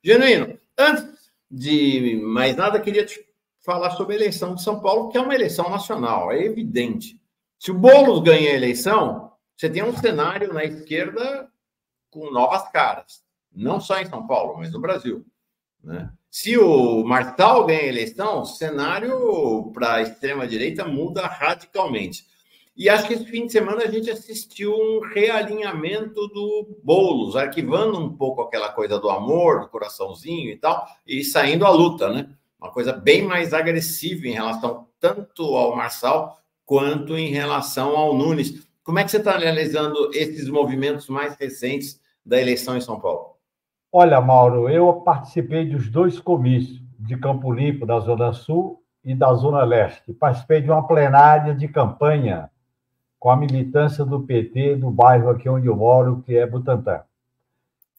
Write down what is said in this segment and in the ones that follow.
Genuíno, antes de mais nada, queria te falar sobre a eleição de São Paulo, que é uma eleição nacional, é evidente. Se o Boulos ganha a eleição, você tem um cenário na esquerda com novas caras, não só em São Paulo, mas no Brasil, né? Se o Marçal ganha a eleição, o cenário para a extrema-direita muda radicalmente. E acho que esse fim de semana a gente assistiu um realinhamento do Boulos, arquivando um pouco aquela coisa do amor, do coraçãozinho e tal, e saindo à luta, né? Uma coisa bem mais agressiva em relação tanto ao Marçal quanto em relação ao Nunes. Como é que você está analisando esses movimentos mais recentes da eleição em São Paulo? Olha, Mauro, eu participei dos dois comícios, de Campo Limpo, da Zona Sul, e da Zona Leste. Participei de uma plenária de campanha com a militância do PT do bairro aqui onde eu moro, que é Butantã.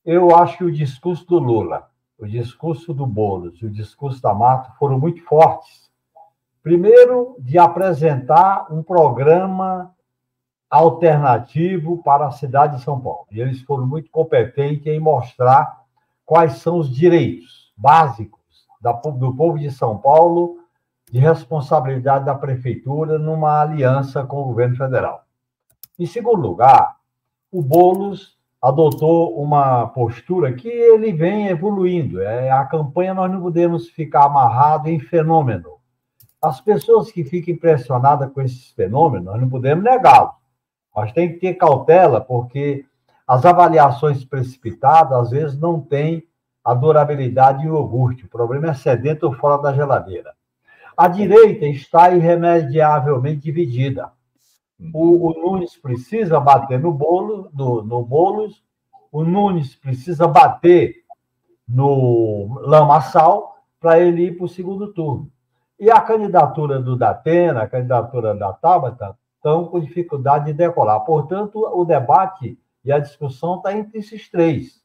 Eu acho que o discurso do Lula, o discurso do Boulos e o discurso da Mato foram muito fortes. Primeiro, de apresentar um programa alternativo para a cidade de São Paulo. E eles foram muito competentes em mostrar quais são os direitos básicos do povo de São Paulo de responsabilidade da prefeitura numa aliança com o governo federal. Em segundo lugar, o Boulos adotou uma postura que ele vem evoluindo. A campanha nós não podemos ficar amarrado em fenômeno. As pessoas que ficam impressionadas com esses fenômenos, nós não podemos negá-los, mas tem que ter cautela, porque as avaliações precipitadas, às vezes, não têm a durabilidade de iogurte. O problema é ser dentro ou fora da geladeira. A direita está irremediavelmente dividida. O Nunes precisa bater no Boulos, o Nunes precisa bater no Lamaçal para ele ir para o segundo turno. E a candidatura do Datena, a candidatura da Tabata, estão com dificuldade de decolar. Portanto, o debate e a discussão está entre esses três.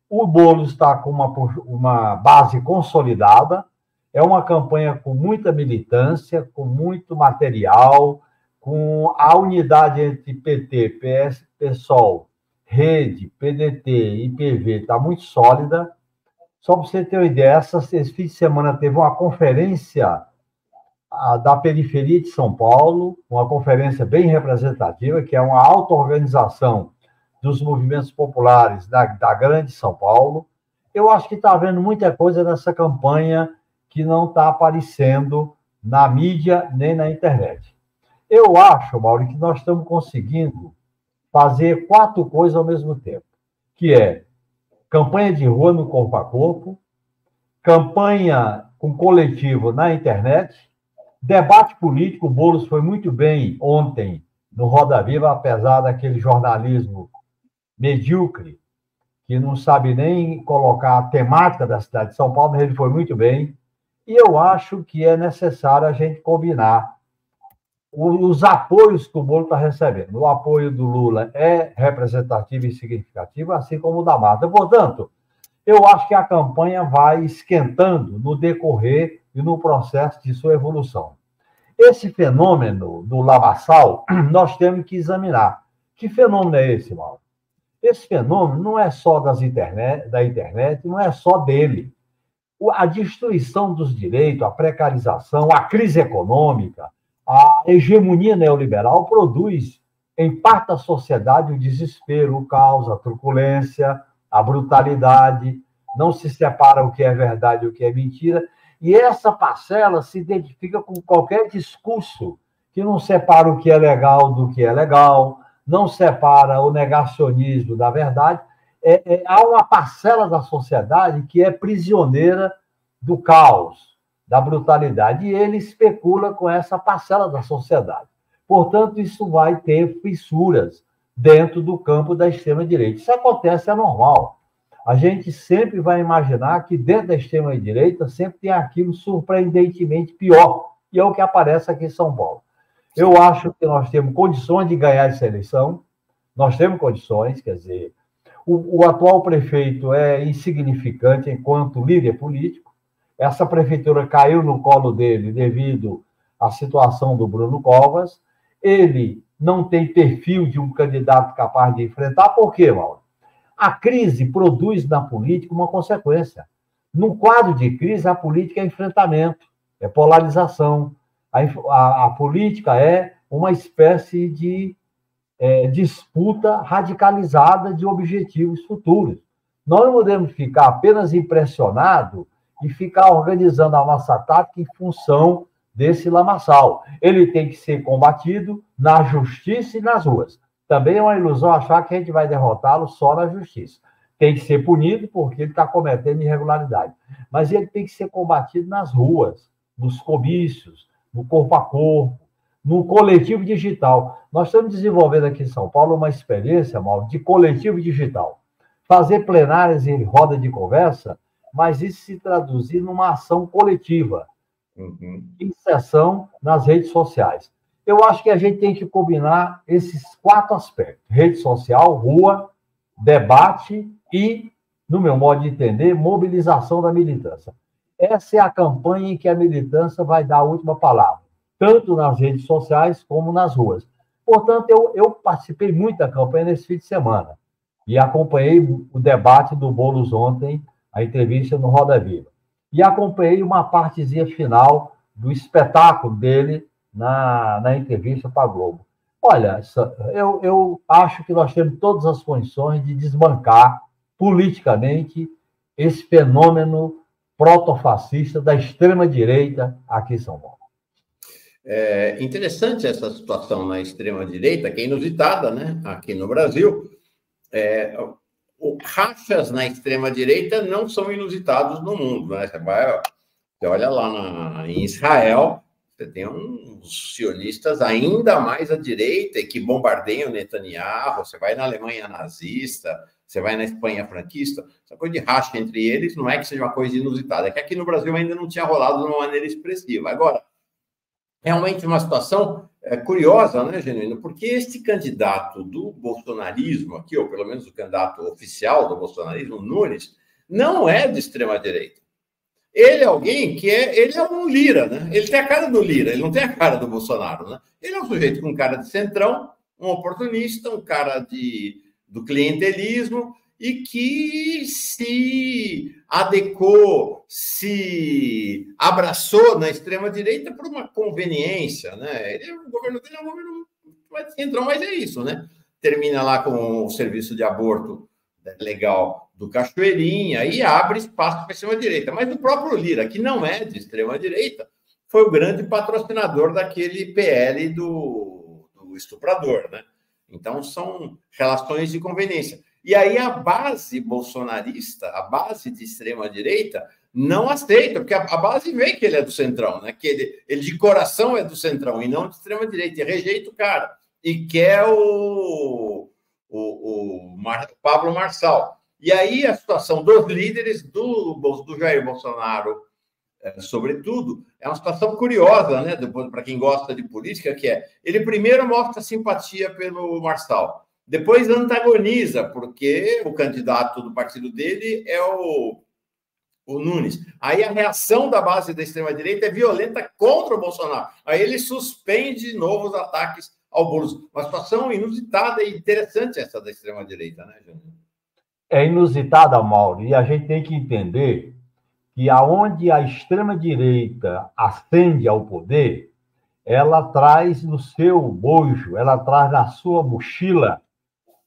O Boulos está com uma base consolidada, é uma campanha com muita militância, com muito material, com a unidade entre PT, PS, PSOL, Rede, PDT e PV está muito sólida. Só para você ter uma ideia, esse fim de semana teve uma conferência da periferia de São Paulo, uma conferência bem representativa, que é uma auto-organização dos movimentos populares da grande São Paulo. Eu acho que está havendo muita coisa nessa campanha que não está aparecendo na mídia nem na internet. Eu acho, Mauro, que nós estamos conseguindo fazer 4 coisas ao mesmo tempo, que é campanha de rua no corpo a corpo, campanha com coletivo na internet, debate político. O Boulos foi muito bem ontem no Roda Viva, apesar daquele jornalismo medíocre, que não sabe nem colocar a temática da cidade de São Paulo, mas ele foi muito bem. E eu acho que é necessário a gente combinar os apoios que o Boulos está recebendo. O apoio do Lula é representativo e significativo, assim como o da Marta. Portanto, eu acho que a campanha vai esquentando no decorrer e no processo de sua evolução. Esse fenômeno do lamaçal, nós temos que examinar. Que fenômeno é esse, Mauro? Esse fenômeno não é só da internet, não é só dele. A destruição dos direitos, a precarização, a crise econômica, a hegemonia neoliberal produz, em parte da sociedade, o desespero, o caos, a truculência, a brutalidade, não se separa o que é verdade e o que é mentira, e essa parcela se identifica com qualquer discurso que não separa o que é legal do que é legal, não separa o negacionismo da verdade. Há uma parcela da sociedade que é prisioneira do caos, da brutalidade, e ele especula com essa parcela da sociedade. Portanto, isso vai ter fissuras dentro do campo da extrema-direita. Isso acontece, é normal. A gente sempre vai imaginar que dentro da extrema-direita sempre tem aquilo surpreendentemente pior, e é o que aparece aqui em São Paulo. Eu acho que nós temos condições de ganhar essa eleição, nós temos condições, quer dizer, o atual prefeito é insignificante enquanto líder político, essa prefeitura caiu no colo dele devido à situação do Bruno Covas, ele não tem perfil de um candidato capaz de enfrentar. Por quê, Mauro? A crise produz na política uma consequência. Num quadro de crise, a política é enfrentamento, é polarização. A política é uma espécie de disputa radicalizada de objetivos futuros. Nós não podemos ficar apenas impressionados e ficar organizando a nossa tática em função desse lamaçal. Ele tem que ser combatido na justiça e nas ruas. Também é uma ilusão achar que a gente vai derrotá-lo só na justiça. Tem que ser punido porque ele está cometendo irregularidade. Mas ele tem que ser combatido nas ruas, nos comícios, no corpo a corpo, no coletivo digital. Nós estamos desenvolvendo aqui em São Paulo uma experiência, Mauro, de coletivo digital. Fazer plenárias e roda de conversa, mas isso se traduzir numa ação coletiva, inserção nas redes sociais. Eu acho que a gente tem que combinar esses 4 aspectos: rede social, rua, debate e, no meu modo de entender, mobilização da militância. Essa é a campanha em que a militância vai dar a última palavra, tanto nas redes sociais como nas ruas. Portanto, eu participei muito da campanha nesse fim de semana e acompanhei o debate do Boulos ontem, a entrevista no Roda Viva. E acompanhei uma partezinha final do espetáculo dele na entrevista para a Globo. Olha, eu acho que nós temos todas as condições de desbancar politicamente esse fenômeno protofascista da extrema-direita aqui em São Paulo. É interessante essa situação na extrema-direita, que é inusitada, né? Aqui no Brasil. Rachas na extrema-direita não são inusitados no mundo, né? Você olha lá em Israel, você tem uns sionistas ainda mais à direita e que bombardeiam Netanyahu, você vai na Alemanha nazista, você vai na Espanha franquista, essa coisa de racha entre eles não é que seja uma coisa inusitada, é que aqui no Brasil ainda não tinha rolado de uma maneira expressiva. Agora, realmente uma situação curiosa, né, Genuíno? Porque este candidato do bolsonarismo aqui, ou pelo menos o candidato oficial do bolsonarismo, Nunes, não é de extrema-direita. Ele é alguém ele é um Lira, né? Ele tem a cara do Lira, ele não tem a cara do Bolsonaro, né? Ele é um sujeito com cara de centrão, um oportunista, um cara do clientelismo e que se adequou, se abraçou na extrema-direita por uma conveniência, né? O governo dele é um governo mais de centrão, mas é isso, né? Termina lá com o serviço de aborto legal do Cachoeirinha e abre espaço para a extrema-direita. Mas o próprio Lira, que não é de extrema-direita, foi o grande patrocinador daquele PL do estuprador, né? Então, são relações de conveniência. E aí a base bolsonarista, a base de extrema-direita, não aceita, porque a base vê que ele é do centrão, né? Que ele de coração é do centrão e não de extrema-direita, e rejeita o cara. E quer o Pablo Marçal. E aí a situação dos líderes do Jair Bolsonaro, sobretudo, é uma situação curiosa, né? Para quem gosta de política, que ele primeiro mostra simpatia pelo Marçal, depois antagoniza, porque o candidato do partido dele é o Nunes. Aí a reação da base da extrema-direita é violenta contra o Bolsonaro. Aí ele suspende de novo os ataques ao Boulos. Uma situação inusitada e interessante essa da extrema-direita, né, Jânio? É inusitada, Mauro, e a gente tem que entender que aonde a extrema-direita ascende ao poder, ela traz no seu bojo, ela traz na sua mochila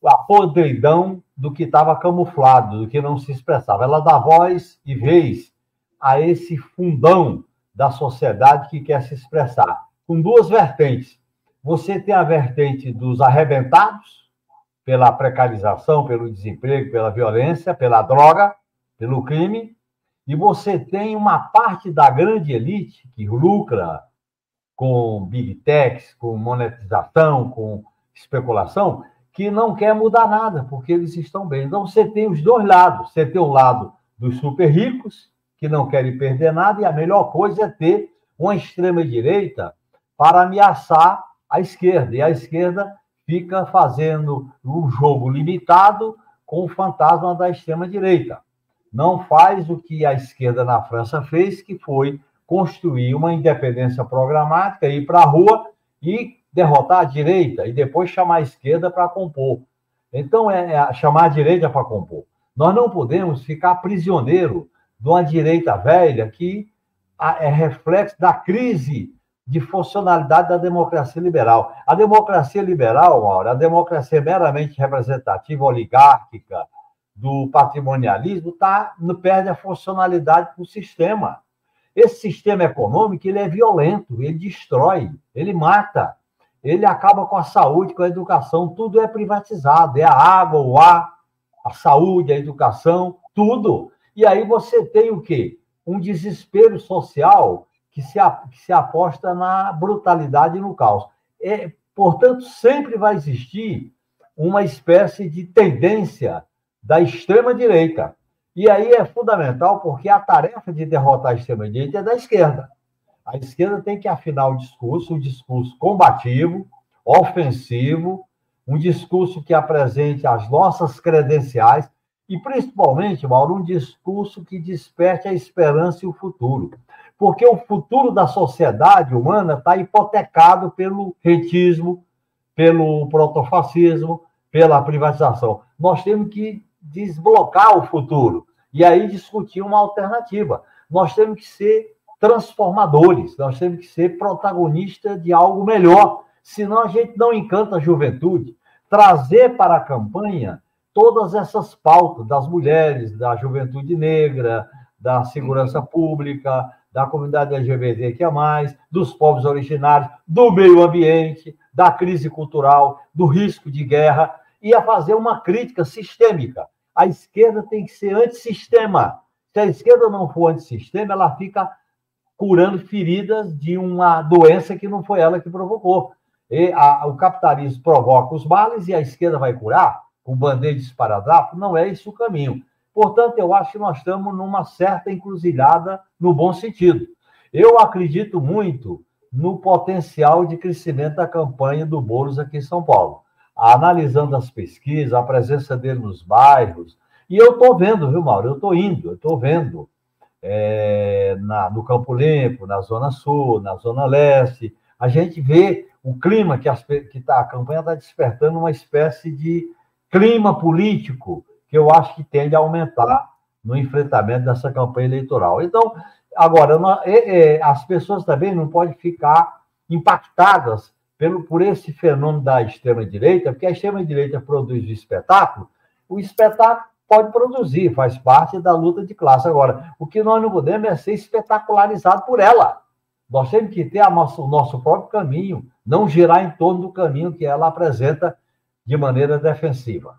a podridão do que estava camuflado, do que não se expressava. Ela dá voz e vez a esse fundão da sociedade que quer se expressar, com 2 vertentes. Você tem a vertente dos arrebentados, pela precarização, pelo desemprego, pela violência, pela droga, pelo crime, e você tem uma parte da grande elite que lucra com big techs, com monetização, com especulação, que não quer mudar nada, porque eles estão bem. Então, você tem os 2 lados. Você tem o lado dos super ricos, que não querem perder nada, e a melhor coisa é ter uma extrema-direita para ameaçar a esquerda. E a esquerda fica fazendo um jogo limitado com o fantasma da extrema-direita. Não faz o que a esquerda na França fez, que foi construir uma independência programática, ir para a rua e derrotar a direita, e depois chamar a esquerda para compor. Então, é chamar a direita para compor. Nós não podemos ficar prisioneiro de uma direita velha que é reflexo da crise de funcionalidade da democracia liberal. A democracia liberal, Mauro, a democracia meramente representativa, oligárquica, do patrimonialismo, perde a funcionalidade do sistema. Esse sistema econômico ele é violento, ele destrói, ele mata, ele acaba com a saúde, com a educação, tudo é privatizado, é a água, o ar, a saúde, a educação, tudo. E aí você tem o quê? Um desespero social que se aposta na brutalidade e no caos. Portanto, sempre vai existir uma espécie de tendência da extrema-direita. E aí é fundamental, porque a tarefa de derrotar a extrema-direita é da esquerda. A esquerda tem que afinar o discurso, um discurso combativo, ofensivo, um discurso que apresente as nossas credenciais e, principalmente, Mauro, um discurso que desperte a esperança e o futuro. Porque o futuro da sociedade humana está hipotecado pelo rentismo, pelo protofascismo, pela privatização. Nós temos que desblocar o futuro e aí discutir uma alternativa. Nós temos que ser transformadores, nós temos que ser protagonistas de algo melhor, senão a gente não encanta a juventude. Trazer para a campanha todas essas pautas das mulheres, da juventude negra, da segurança pública, da comunidade LGBTQIA+, dos povos originários, do meio ambiente, da crise cultural, do risco de guerra, e a fazer uma crítica sistêmica. A esquerda tem que ser antissistema. Se a esquerda não for antissistema, ela fica curando feridas de uma doença que não foi ela que provocou. O capitalismo provoca os males e a esquerda vai curar com band-aid e esparadrapo? Não é esse o caminho. Portanto, eu acho que nós estamos numa certa encruzilhada no bom sentido. Eu acredito muito no potencial de crescimento da campanha do Boulos aqui em São Paulo. Analisando as pesquisas, a presença dele nos bairros, e eu estou vendo, viu, Mauro? Eu estou vendo no Campo Limpo, na Zona Sul, na Zona Leste, a gente vê o clima que a campanha está despertando, uma espécie de clima político que eu acho que tende a aumentar no enfrentamento dessa campanha eleitoral. Então, agora, as pessoas também não podem ficar impactadas por esse fenômeno da extrema-direita, porque a extrema-direita produz o espetáculo pode produzir, faz parte da luta de classe. Agora, o que nós não podemos é ser espetacularizado por ela. Nós temos que ter o nosso próprio caminho, não girar em torno do caminho que ela apresenta de maneira defensiva.